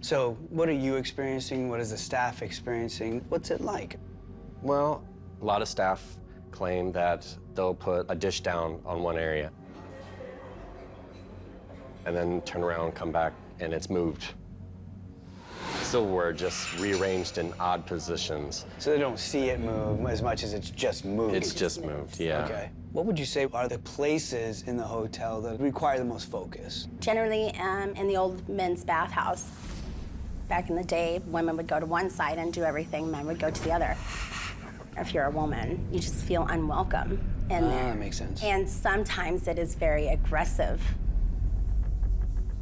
So what are you experiencing? What is the staff experiencing? What's it like? Well, a lot of staff claim that they'll put a dish down on one area and then turn around, come back, and it's moved. Silverware just rearranged in odd positions. So they don't see it move as much as it's just moved? It's just moved, yeah. Okay. What would you say are the places in the hotel that require the most focus? Generally, in the old men's bathhouse. Back in the day, women would go to one side and do everything, men would go to the other. If you're a woman, you just feel unwelcome in there. That makes sense. And sometimes it is very aggressive.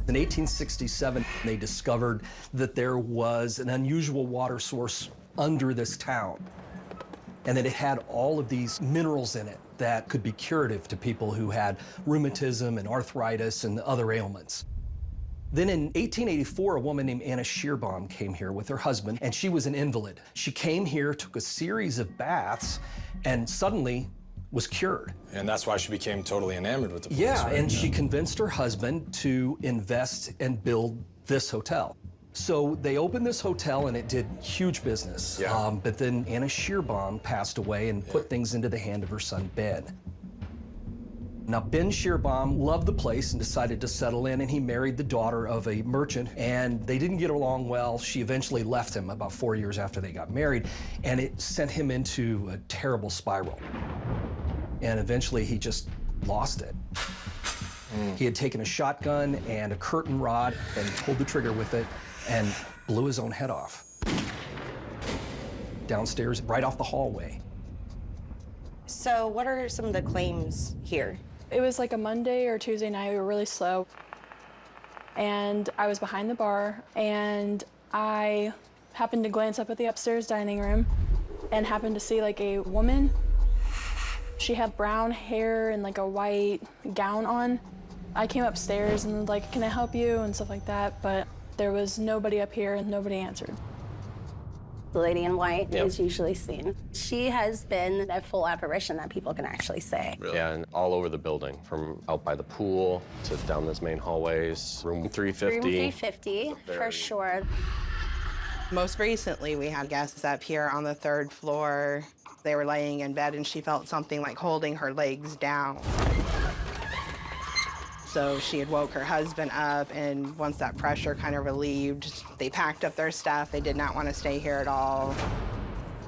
In 1867, they discovered that there was an unusual water source under this town, and that it had all of these minerals in it that could be curative to people who had rheumatism and arthritis and other ailments. Then in 1884, a woman named Anna Shearbaum came here with her husband, and she was an invalid. She came here, took a series of baths, and suddenly was cured. And that's why she became totally enamored with the place, Yeah, right? and she convinced her husband to invest and build this hotel. So they opened this hotel and it did huge business. Yeah. But then Anna Shearbaum passed away and put things into the hand of her son, Ben. Now, Ben Shearbaum loved the place and decided to settle in, and he married the daughter of a merchant, and they didn't get along well. She eventually left him about 4 years after they got married, and it sent him into a terrible spiral. And eventually he just lost it. He had taken a shotgun and a curtain rod and pulled the trigger with it and blew his own head off. Downstairs, right off the hallway. So what are some of the claims here? It was like a Monday or Tuesday night. We were really slow. And I was behind the bar, and I happened to glance up at the upstairs dining room and happened to see like a woman. She had brown hair and like a white gown on. I came upstairs and was like, can I help you and stuff like that, but there was nobody up here and nobody answered. The lady in white is usually seen. She has been a full apparition that people can actually say. Really? Yeah, and all over the building, from out by the pool to down this main hallways, room 350. Room 350, for sure. Most recently, we had guests up here on the 3rd floor. They were laying in bed and she felt something like holding her legs down. So she had woke her husband up, and once that pressure kind of relieved, they packed up their stuff. They did not want to stay here at all.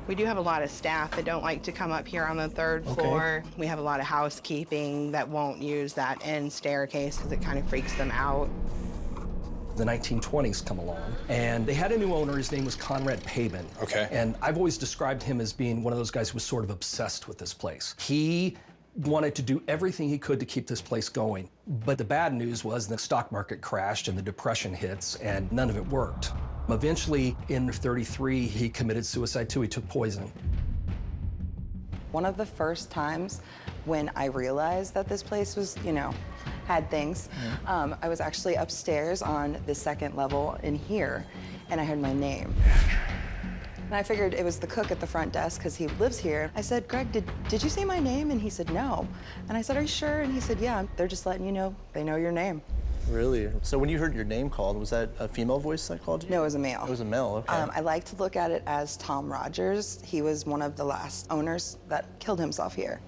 We do have a lot of staff that don't like to come up here on the 3rd floor. We have a lot of housekeeping that won't use that end staircase because it kind of freaks them out. The 1920s come along, and they had a new owner. His name was Conrad Pabin. Okay. And I've always described him as being one of those guys who was sort of obsessed with this place. He wanted to do everything he could to keep this place going. But the bad news was the stock market crashed and the depression hits, and none of it worked. Eventually, in '33, he committed suicide too. He took poison. One of the first times when I realized that this place was, had things, I was actually upstairs on the 2nd level in here, and I heard my name. And I figured it was the cook at the front desk because he lives here. I said, Greg, did you say my name? And he said, no. And I said, are you sure? And he said, yeah, they're just letting you know they know your name. Really? So when you heard your name called, was that a female voice that called you? No, it was a male. It was a male, okay. I like to look at it as Tom Rogers. He was one of the last owners that killed himself here.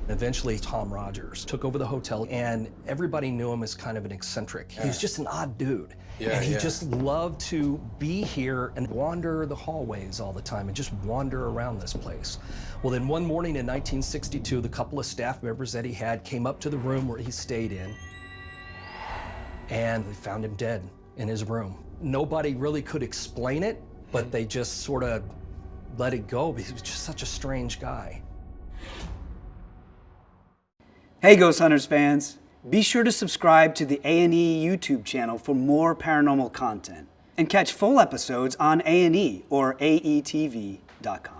Eventually, Tom Rogers took over the hotel, and everybody knew him as kind of an eccentric. He was just an odd dude. And he just loved to be here and wander the hallways all the time and just wander around this place. Well, then one morning in 1962, the couple of staff members that he had came up to the room where he stayed in, and they found him dead in his room. Nobody really could explain it, but they just sort of let it go because he was just such a strange guy. Hey Ghost Hunters fans, be sure to subscribe to the A&E YouTube channel for more paranormal content and catch full episodes on A&E or aetv.com.